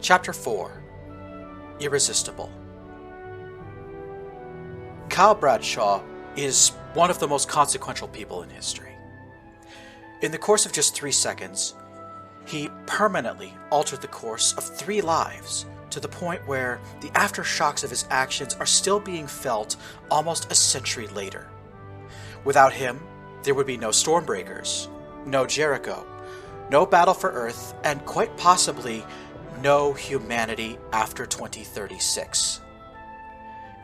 Chapter 4 Irresistible. Kyle Bradshaw is one of the most consequential people in history. In the course of just 3 seconds, he permanently altered the course of 3 lives to the point where the aftershocks of his actions are still being felt almost a century later. Without him, there would be no Stormbreakers, no Jericho, no Battle for Earth, and quite possibly no humanity after 2036.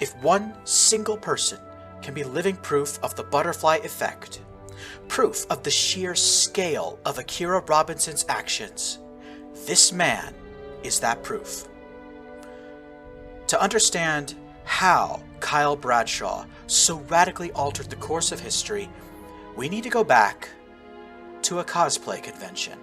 If one single person can be living proof of the butterfly effect, proof of the sheer scale of Akira Robinson's actions, this man is that proof. To understand how Kyle Bradshaw so radically altered the course of history, we need to go back to a cosplay convention.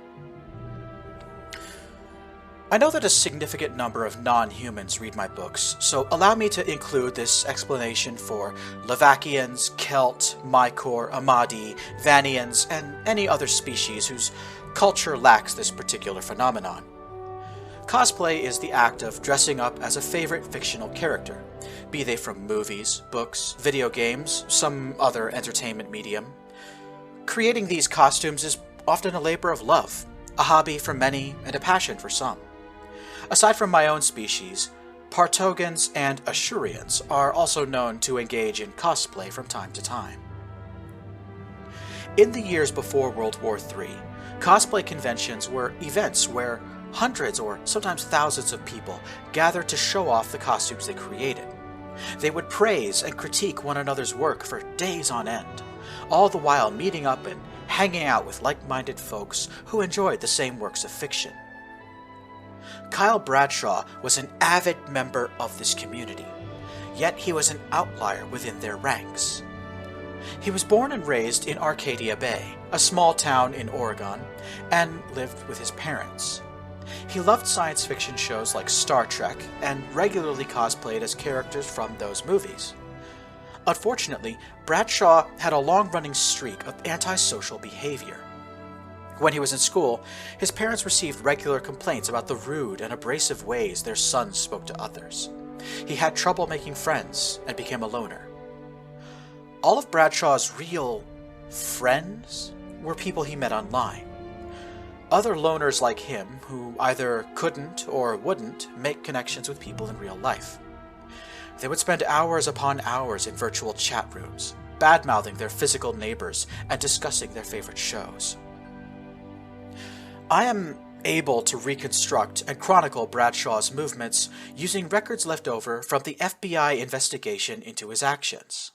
I know that a significant number of non-humans read my books, so allow me to include this explanation for Levakians, Celt, Mykor, Amadi, Vanians, and any other species whose culture lacks this particular phenomenon. Cosplay is the act of dressing up as a favorite fictional character, be they from movies, books, video games, some other entertainment medium. Creating these costumes is often a labor of love, a hobby for many and a passion for some. Aside from my own species, Partogans and Ashurians are also known to engage in cosplay from time to time. In the years before World War III, cosplay conventions were events where hundreds or sometimes thousands of people gathered to show off the costumes they created. They would praise and critique one another's work for days on end, all the while meeting up and hanging out with like-minded folks who enjoyed the same works of fiction. Kyle Bradshaw was an avid member of this community, yet he was an outlier within their ranks. He was born and raised in Arcadia Bay, a small town in Oregon, and lived with his parents. He loved science fiction shows like Star Trek and regularly cosplayed as characters from those movies. Unfortunately, Bradshaw had a long-running streak of antisocial behavior. When he was in school, his parents received regular complaints about the rude and abrasive ways their son spoke to others. He had trouble making friends and became a loner. All of Bradshaw's real friends were people he met online. Other loners like him who either couldn't or wouldn't make connections with people in real life. They would spend hours upon hours in virtual chat rooms, bad-mouthing their physical neighbors and discussing their favorite shows. I am able to reconstruct and chronicle Bradshaw's movements using records left over from the FBI investigation into his actions.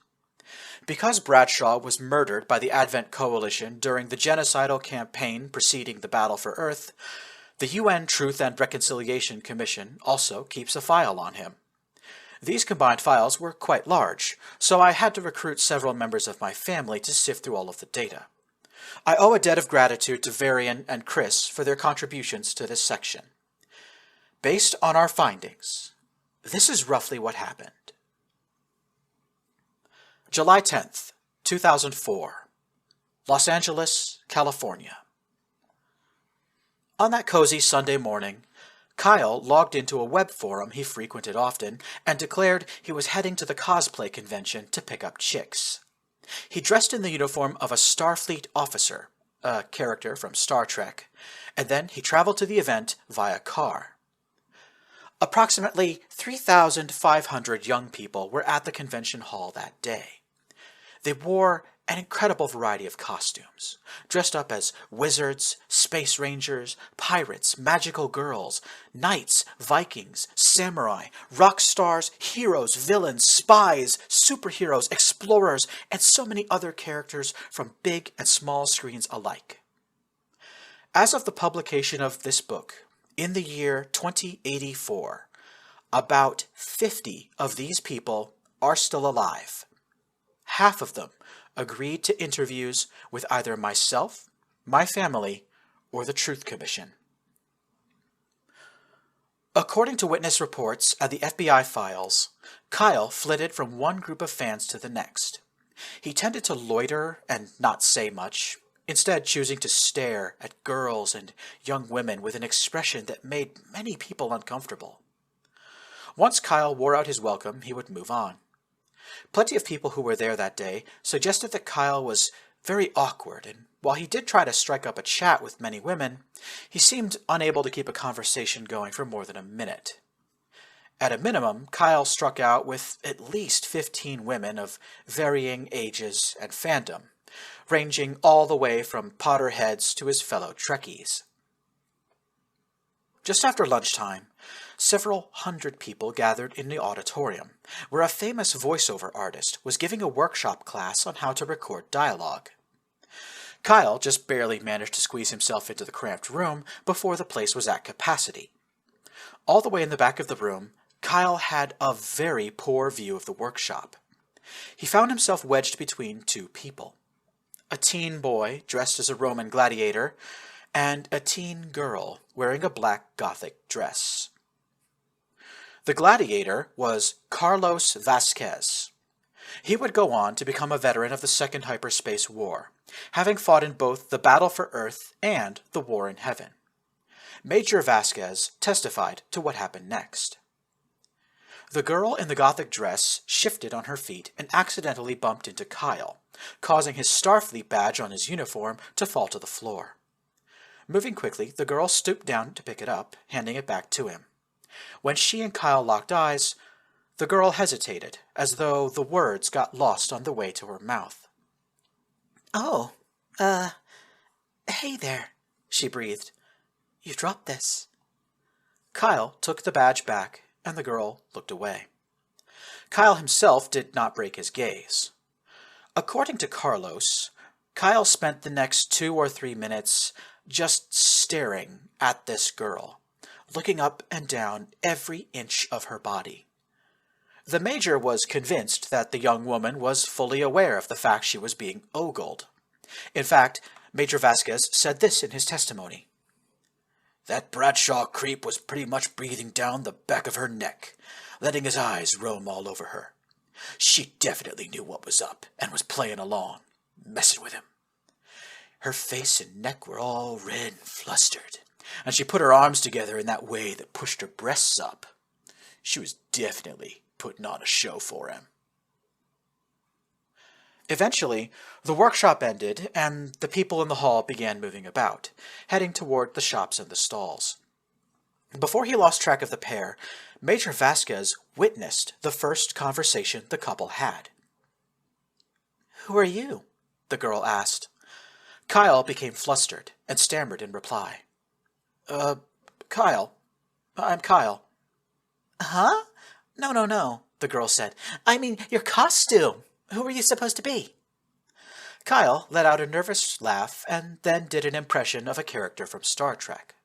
Because Bradshaw was murdered by the Advent Coalition during the genocidal campaign preceding the Battle for Earth, the UN Truth and Reconciliation Commission also keeps a file on him. These combined files were quite large, so I had to recruit several members of my family to sift through all of the data. I owe a debt of gratitude to Varian and Chris for their contributions to this section. Based on our findings, this is roughly what happened. July 10th, 2004, Los Angeles, California. On that cozy Sunday morning, Kyle logged into a web forum he frequented often and declared he was heading to the cosplay convention to pick up chicks. He dressed in the uniform of a Starfleet officer, a character from Star Trek, and then he traveled to the event via car. Approximately 3,500 young people were at the convention hall that day. They wore an incredible variety of costumes, dressed up as wizards, space rangers, pirates, magical girls, knights, Vikings, samurai, rock stars, heroes, villains, spies, superheroes, explorers, and so many other characters from big and small screens alike. As of the publication of this book, in the year 2084, about 50 of these people are still alive. Half of them agreed to interviews with either myself, my family, or the Truth Commission. According to witness reports and the FBI files, Kyle flitted from one group of fans to the next. He tended to loiter and not say much, instead choosing to stare at girls and young women with an expression that made many people uncomfortable. Once Kyle wore out his welcome, he would move on. Plenty of people who were there that day suggested that Kyle was very awkward, and while he did try to strike up a chat with many women, he seemed unable to keep a conversation going for more than a minute. At a minimum, Kyle struck out with at least 15 women of varying ages and fandom, ranging all the way from Potterheads to his fellow Trekkies. Just after lunchtime, several hundred people gathered in the auditorium, where a famous voiceover artist was giving a workshop class on how to record dialogue. Kyle just barely managed to squeeze himself into the cramped room before the place was at capacity. All the way in the back of the room, Kyle had a very poor view of the workshop. He found himself wedged between two people: a teen boy dressed as a Roman gladiator, and a teen girl wearing a black Gothic dress. The gladiator was Carlos Vasquez. He would go on to become a veteran of the Second Hyperspace War, having fought in both the Battle for Earth and the War in Heaven. Major Vasquez testified to what happened next. The girl in the Gothic dress shifted on her feet and accidentally bumped into Kyle, causing his Starfleet badge on his uniform to fall to the floor. Moving quickly, the girl stooped down to pick it up, handing it back to him. When she and Kyle locked eyes, the girl hesitated, as though the words got lost on the way to her mouth. "Oh, hey there," she breathed. "You dropped this." Kyle took the badge back, and the girl looked away. Kyle himself did not break his gaze. According to Carlos, Kyle spent the next 2 or 3 minutes just staring at this girl, looking up and down every inch of her body. The Major was convinced that the young woman was fully aware of the fact she was being ogled. In fact, Major Vasquez said this in his testimony: "That Bradshaw creep was pretty much breathing down the back of her neck, letting his eyes roam all over her. She definitely knew what was up and was playing along, messing with him. Her face and neck were all red and flustered, and she put her arms together in that way that pushed her breasts up. She was definitely putting on a show for him." Eventually, the workshop ended, and the people in the hall began moving about, heading toward the shops and the stalls. Before he lost track of the pair, Major Vasquez witnessed the first conversation the couple had. "Who are you?" the girl asked. Kyle became flustered and stammered in reply. Kyle. I'm Kyle." "Huh? No, the girl said. "I mean, your costume. Who are you supposed to be?" Kyle let out a nervous laugh and then did an impression of a character from Star Trek.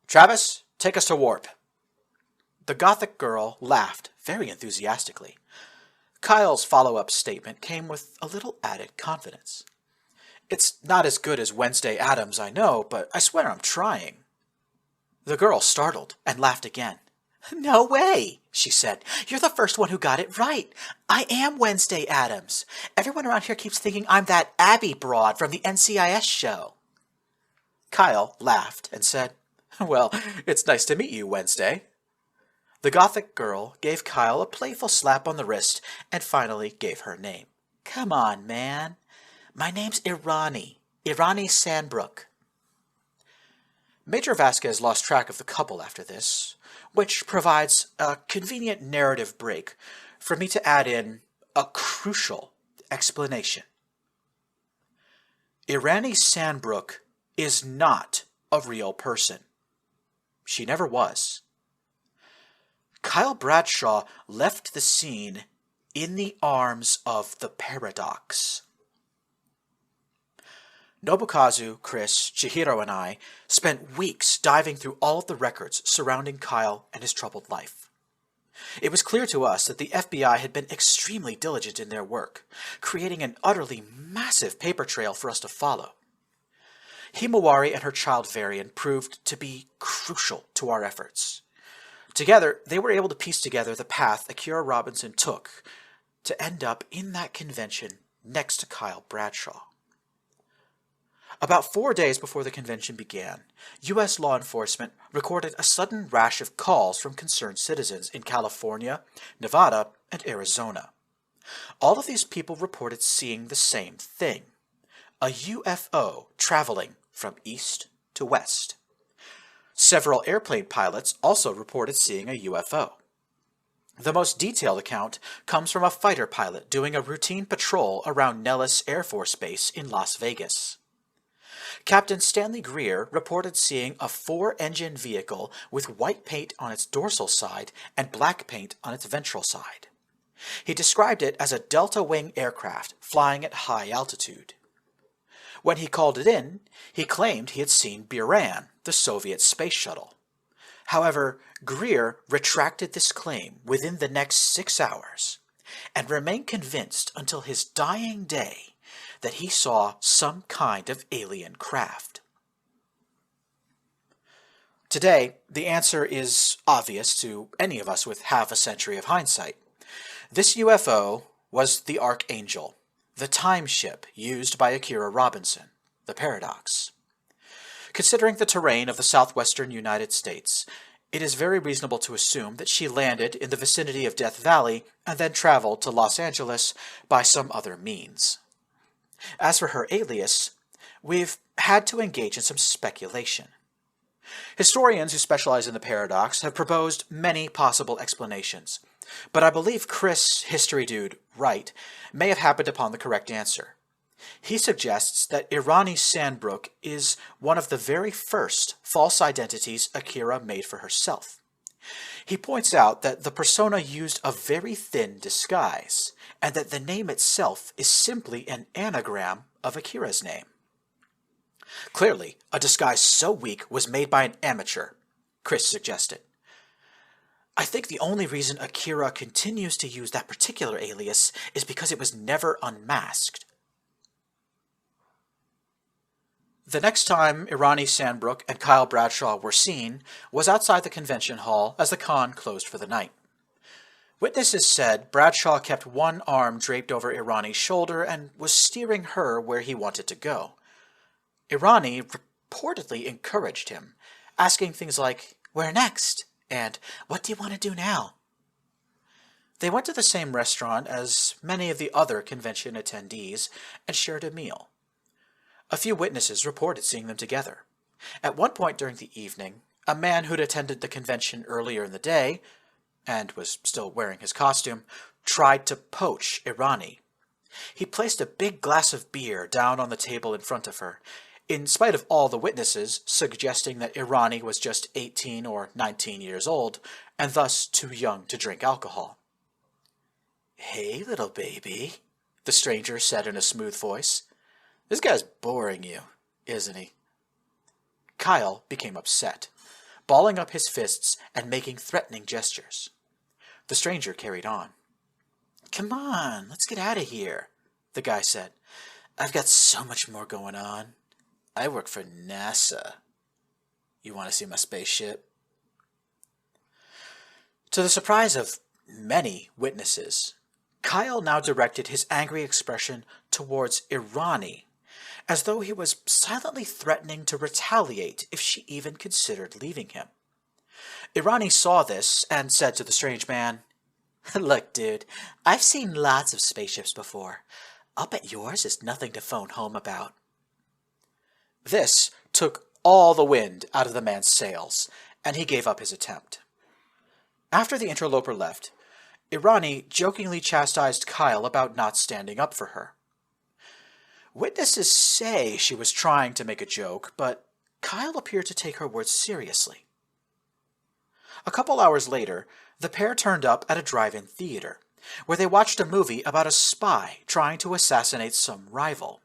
"Travis, take us to warp." The Gothic girl laughed very enthusiastically. Kyle's follow-up statement came with a little added confidence. "It's not as good as Wednesday Addams, I know, but I swear I'm trying." The girl startled and laughed again. "No way," she said. "You're the first one who got it right. I am Wednesday Addams. Everyone around here keeps thinking I'm that Abby broad from the NCIS show." Kyle laughed and said, "Well, it's nice to meet you, Wednesday." The Gothic girl gave Kyle a playful slap on the wrist and finally gave her name. "Come on, man. My name's Irani Sandbrook." Major Vasquez lost track of the couple after this, which provides a convenient narrative break for me to add in a crucial explanation. Irani Sandbrook is not a real person. She never was. Kyle Bradshaw left the scene in the arms of the paradox. Nobukazu, Chris, Chihiro, and I spent weeks diving through all of the records surrounding Kyle and his troubled life. It was clear to us that the FBI had been extremely diligent in their work, creating an utterly massive paper trail for us to follow. Himawari and her child Varian proved to be crucial to our efforts. Together, they were able to piece together the path Akira Robinson took to end up in that convention next to Kyle Bradshaw. About 4 days before the convention began, U.S. law enforcement recorded a sudden rash of calls from concerned citizens in California, Nevada, and Arizona. All of these people reported seeing the same thing: a UFO traveling from east to west. Several airplane pilots also reported seeing a UFO. The most detailed account comes from a fighter pilot doing a routine patrol around Nellis Air Force Base in Las Vegas. Captain Stanley Greer reported seeing a 4-engine vehicle with white paint on its dorsal side and black paint on its ventral side. He described it as a Delta Wing aircraft flying at high altitude. When he called it in, he claimed he had seen Buran, the Soviet space shuttle. However, Greer retracted this claim within the next 6 hours and remained convinced until his dying day that he saw some kind of alien craft. Today, the answer is obvious to any of us with half a century of hindsight. This UFO was the Archangel, the time ship used by Akira Robinson, the Paradox. Considering the terrain of the southwestern United States, it is very reasonable to assume that she landed in the vicinity of Death Valley and then traveled to Los Angeles by some other means. As for her alias, we've had to engage in some speculation. Historians who specialize in the paradox have proposed many possible explanations, but I believe Chris, history dude, Wright, may have happened upon the correct answer. He suggests that Irani Sandbrook is one of the very first false identities Akira made for herself. He points out that the persona used a very thin disguise, and that the name itself is simply an anagram of Akira's name. Clearly, a disguise so weak was made by an amateur, Chris suggested. I think the only reason Akira continues to use that particular alias is because it was never unmasked. The next time Irani Sandbrook and Kyle Bradshaw were seen was outside the convention hall as the con closed for the night. Witnesses said Bradshaw kept one arm draped over Irani's shoulder and was steering her where he wanted to go. Irani reportedly encouraged him, asking things like, "Where next?" and "What do you want to do now?" They went to the same restaurant as many of the other convention attendees and shared a meal. A few witnesses reported seeing them together. At one point during the evening, a man who'd attended the convention earlier in the day, and was still wearing his costume, tried to poach Irani. He placed a big glass of beer down on the table in front of her, in spite of all the witnesses suggesting that Irani was just 18 or 19 years old, and thus too young to drink alcohol. "Hey, little baby," the stranger said in a smooth voice. "This guy's boring you, isn't he?" Kyle became upset, balling up his fists and making threatening gestures. The stranger carried on. "Come on, let's get out of here," the guy said. "I've got so much more going on. I work for NASA. You want to see my spaceship?" To the surprise of many witnesses, Kyle now directed his angry expression towards Irani, as though he was silently threatening to retaliate if she even considered leaving him. Irani saw this and said to the strange man, "Look, dude, I've seen lots of spaceships before. I'll bet yours is nothing to phone home about." This took all the wind out of the man's sails, and he gave up his attempt. After the interloper left, Irani jokingly chastised Kyle about not standing up for her. Witnesses say she was trying to make a joke, but Kyle appeared to take her words seriously. A couple hours later, the pair turned up at a drive-in theater, where they watched a movie about a spy trying to assassinate some rival.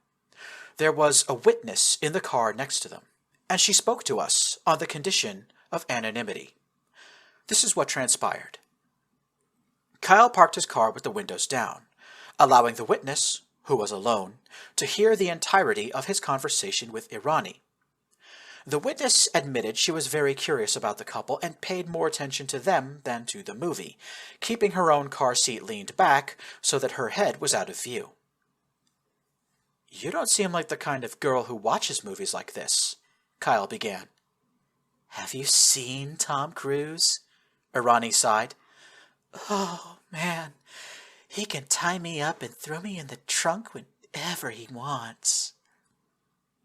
There was a witness in the car next to them, and she spoke to us on the condition of anonymity. This is what transpired. Kyle parked his car with the windows down, allowing the witness, who was alone, to hear the entirety of his conversation with Irani. The witness admitted she was very curious about the couple and paid more attention to them than to the movie, keeping her own car seat leaned back so that her head was out of view. You don't seem like the kind of girl who watches movies like this, Kyle began. Have you seen Tom Cruise? Irani sighed. Oh, man. He can tie me up and throw me in the trunk whenever he wants.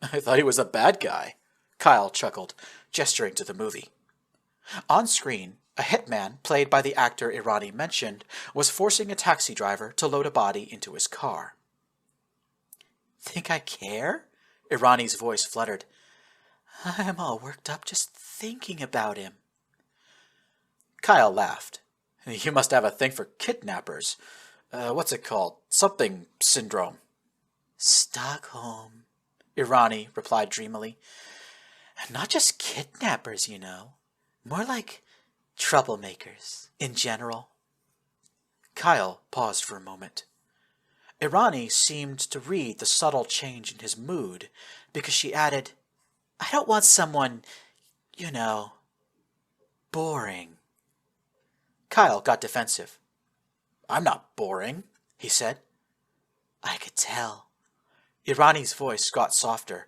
I thought he was a bad guy, Kyle chuckled, gesturing to the movie. On screen, a hitman, played by the actor Irani mentioned, was forcing a taxi driver to load a body into his car. Think I care? Irani's voice fluttered. I'm all worked up just thinking about him. Kyle laughed. You must have a thing for kidnappers. What's it called? Something syndrome. Stockholm, Irani replied dreamily. Not just kidnappers, you know. More like troublemakers in general. Kyle paused for a moment. Irani seemed to read the subtle change in his mood because she added, I don't want someone, you know, boring. Kyle got defensive. I'm not boring, he said. I could tell. Irani's voice got softer,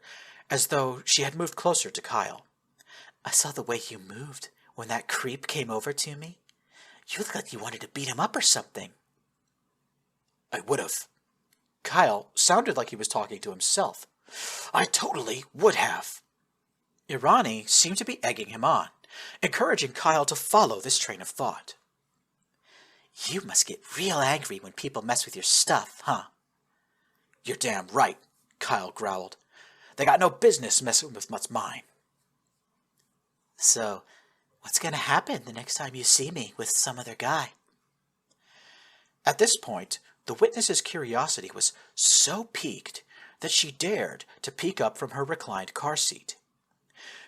as though she had moved closer to Kyle. I saw the way you moved when that creep came over to me. You looked like you wanted to beat him up or something. I would have. Kyle sounded like he was talking to himself. I totally would have. Irani seemed to be egging him on, encouraging Kyle to follow this train of thought. You must get real angry when people mess with your stuff, huh? You're damn right, Kyle growled. They got no business messing with what's mine. So, what's going to happen the next time you see me with some other guy? At this point, the witness's curiosity was so piqued that she dared to peek up from her reclined car seat.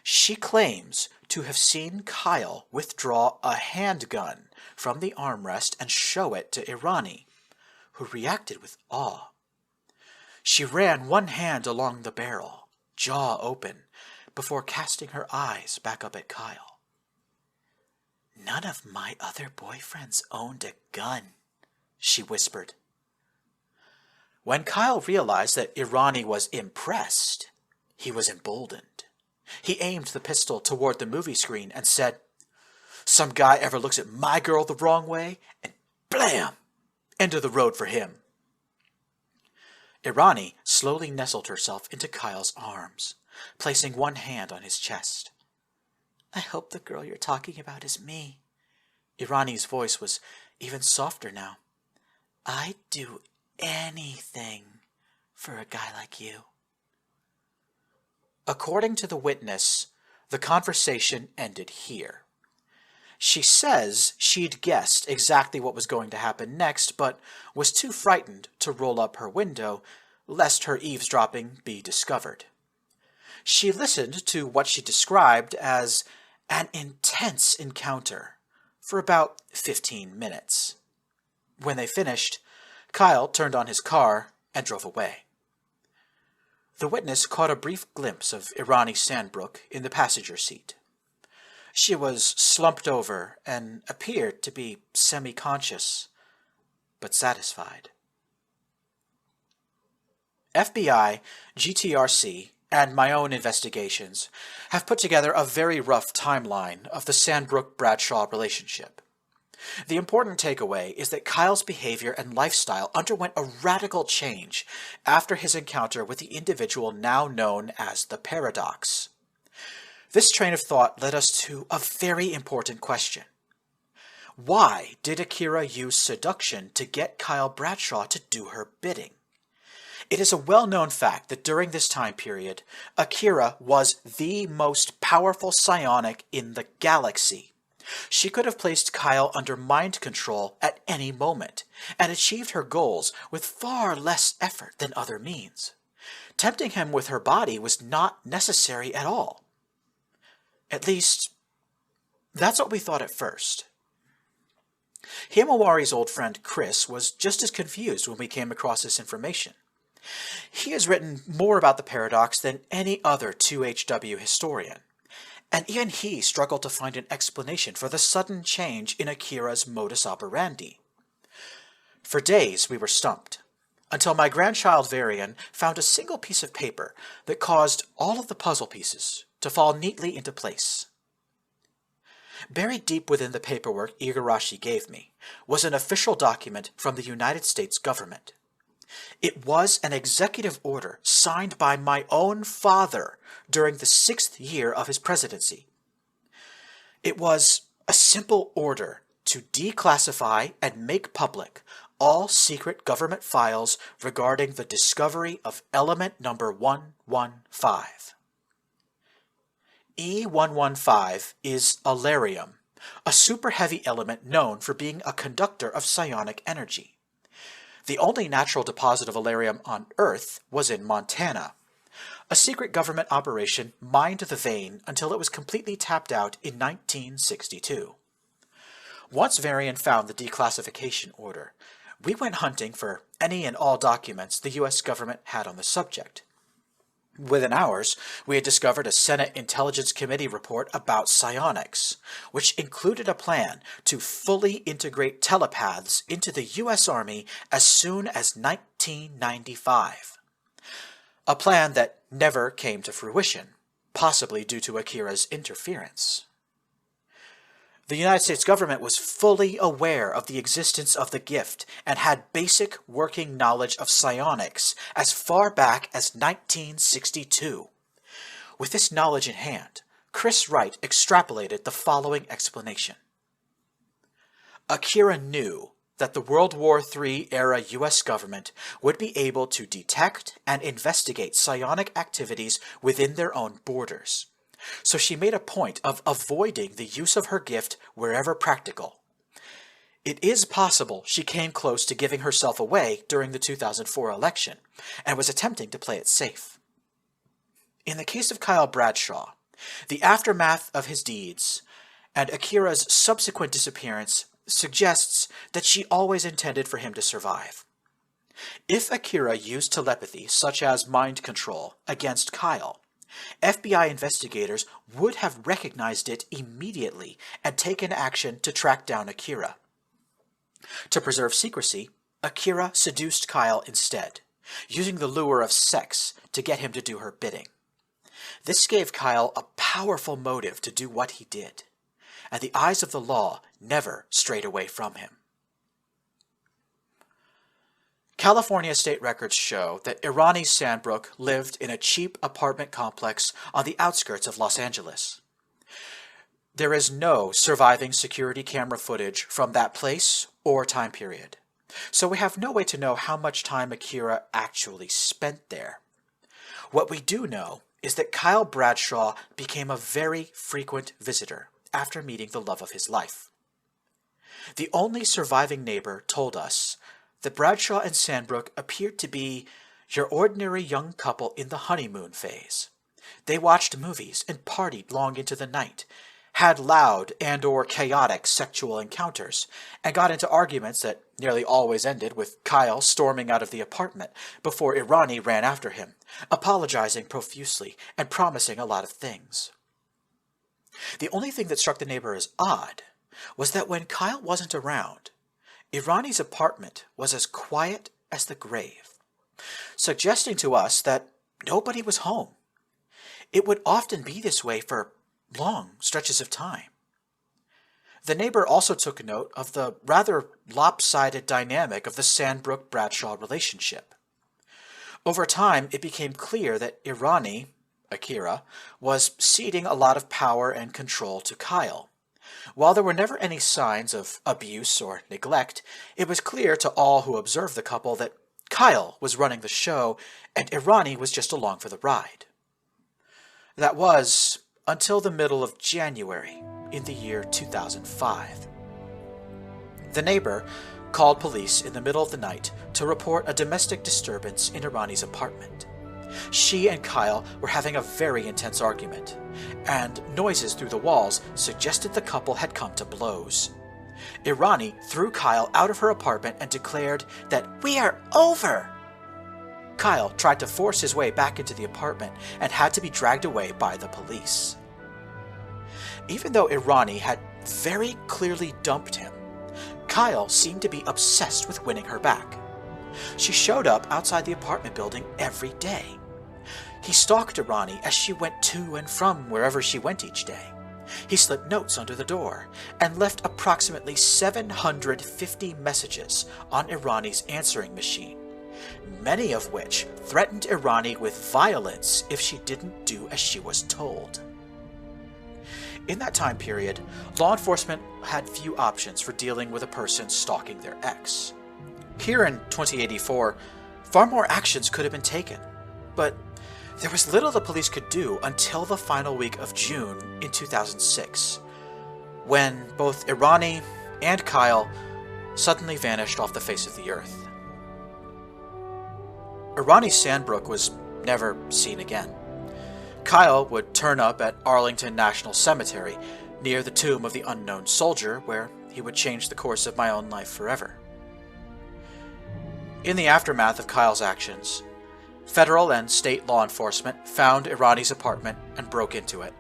She claims to have seen Kyle withdraw a handgun from the armrest and show it to Irani, who reacted with awe. She ran one hand along the barrel, jaw open, before casting her eyes back up at Kyle. None of my other boyfriends owned a gun, she whispered. When Kyle realized that Irani was impressed, he was emboldened. He aimed the pistol toward the movie screen and said, Some guy ever looks at my girl the wrong way, and blam! End of the road for him. Irani slowly nestled herself into Kyle's arms, placing one hand on his chest. I hope the girl you're talking about is me. Irani's voice was even softer now. I'd do anything for a guy like you. According to the witness, the conversation ended here. She says she'd guessed exactly what was going to happen next, but was too frightened to roll up her window, lest her eavesdropping be discovered. She listened to what she described as an intense encounter for about 15 minutes. When they finished, Kyle turned on his car and drove away. The witness caught a brief glimpse of Irani Sandbrook in the passenger seat. She was slumped over and appeared to be semi-conscious, but satisfied. FBI, GTRC, and my own investigations have put together a very rough timeline of the Sandbrook-Bradshaw relationship. The important takeaway is that Kyle's behavior and lifestyle underwent a radical change after his encounter with the individual now known as the Paradox. This train of thought led us to a very important question. Why did Akira use seduction to get Kyle Bradshaw to do her bidding? It is a well-known fact that during this time period, Akira was the most powerful psionic in the galaxy. She could have placed Kyle under mind control at any moment, and achieved her goals with far less effort than other means. Tempting him with her body was not necessary at all. At least, that's what we thought at first. Himawari's old friend Chris was just as confused when we came across this information. He has written more about the paradox than any other 2HW historian, and even he struggled to find an explanation for the sudden change in Akira's modus operandi. For days we were stumped. until my grandchild Varian found a single piece of paper that caused all of the puzzle pieces to fall neatly into place. Buried deep within the paperwork Igarashi gave me was an official document from the United States government. It was an executive order signed by my own father during the 6th year of his presidency. It was a simple order to declassify and make public all secret government files regarding the discovery of element number 115. E115 is alarium, a super-heavy element known for being a conductor of psionic energy. The only natural deposit of alarium on Earth was in Montana. A secret government operation mined the vein until it was completely tapped out in 1962. Once Varian found the declassification order, we went hunting for any and all documents the U.S. government had on the subject. Within hours, we had discovered a Senate Intelligence Committee report about psionics, which included a plan to fully integrate telepaths into the U.S. Army as soon as 1995. A plan that never came to fruition, possibly due to Akira's interference. The United States government was fully aware of the existence of the gift and had basic working knowledge of psionics as far back as 1962. With this knowledge in hand, Chris Wright extrapolated the following explanation. Akira knew that the World War III era U.S. government would be able to detect and investigate psionic activities within their own borders. So she made a point of avoiding the use of her gift wherever practical. It is possible she came close to giving herself away during the 2004 election, and was attempting to play it safe. In the case of Kyle Bradshaw, the aftermath of his deeds, and Akira's subsequent disappearance suggests that she always intended for him to survive. If Akira used telepathy, such as mind control, against Kyle, FBI investigators would have recognized it immediately and taken action to track down Akira. To preserve secrecy, Akira seduced Kyle instead, using the lure of sex to get him to do her bidding. This gave Kyle a powerful motive to do what he did, and the eyes of the law never strayed away from him. California state records show that Irani Sandbrook lived in a cheap apartment complex on the outskirts of Los Angeles. There is no surviving security camera footage from that place or time period, so we have no way to know how much time Akira actually spent there. What we do know is that Kyle Bradshaw became a very frequent visitor after meeting the love of his life. The only surviving neighbor told us that Bradshaw and Sandbrook appeared to be your ordinary young couple in the honeymoon phase. They watched movies and partied long into the night, had loud and or chaotic sexual encounters, and got into arguments that nearly always ended with Kyle storming out of the apartment before Irani ran after him, apologizing profusely and promising a lot of things. The only thing that struck the neighbor as odd was that when Kyle wasn't around, Irani's apartment was as quiet as the grave, suggesting to us that nobody was home. It would often be this way for long stretches of time. The neighbor also took note of the rather lopsided dynamic of the Sandbrook-Bradshaw relationship. Over time, it became clear that Irani, Akira, was ceding a lot of power and control to Kyle. While there were never any signs of abuse or neglect, it was clear to all who observed the couple that Kyle was running the show and Irani was just along for the ride. That was until the middle of January in the year 2005. The neighbor called police in the middle of the night to report a domestic disturbance in Irani's apartment. She and Kyle were having a very intense argument, and noises through the walls suggested the couple had come to blows. Irani threw Kyle out of her apartment and declared that "We are over!" Kyle tried to force his way back into the apartment and had to be dragged away by the police. Even though Irani had very clearly dumped him, Kyle seemed to be obsessed with winning her back. She showed up outside the apartment building every day. He stalked Irani as she went to and from wherever she went each day. He slipped notes under the door and left approximately 750 messages on Irani's answering machine, many of which threatened Irani with violence if she didn't do as she was told. In that time period, law enforcement had few options for dealing with a person stalking their ex. Here in 2084, far more actions could have been taken, but there was little the police could do until the final week of June in 2006, when both Irani and Kyle suddenly vanished off the face of the earth. Irani Sandbrook was never seen again. Kyle would turn up at Arlington National Cemetery near the tomb of the unknown soldier, where he would change the course of my own life forever. In the aftermath of Kyle's actions, federal and state law enforcement found Irani's apartment and broke into it.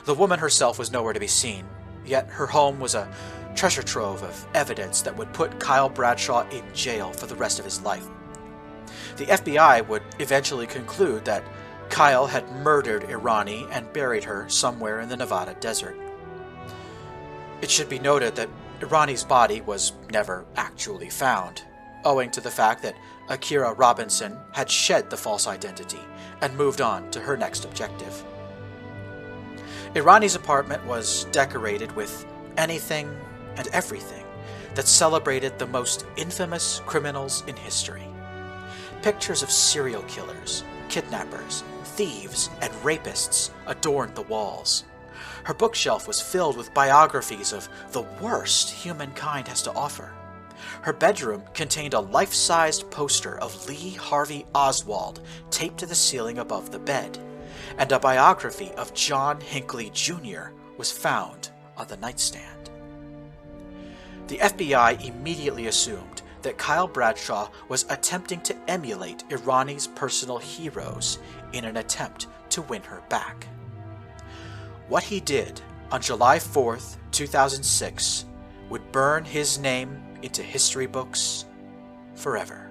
The woman herself was nowhere to be seen, yet her home was a treasure trove of evidence that would put Kyle Bradshaw in jail for the rest of his life. The FBI would eventually conclude that Kyle had murdered Irani and buried her somewhere in the Nevada desert. It should be noted that Irani's body was never actually found, owing to the fact that Akira Robinson had shed the false identity and moved on to her next objective. Irani's apartment was decorated with anything and everything that celebrated the most infamous criminals in history. Pictures of serial killers, kidnappers, thieves, and rapists adorned the walls. Her bookshelf was filled with biographies of the worst humankind has to offer. Her bedroom contained a life-sized poster of Lee Harvey Oswald taped to the ceiling above the bed, and a biography of John Hinckley Jr. was found on the nightstand. The FBI immediately assumed that Kyle Bradshaw was attempting to emulate Irani's personal heroes in an attempt to win her back. What he did on July 4th, 2006 would burn his name into history books forever.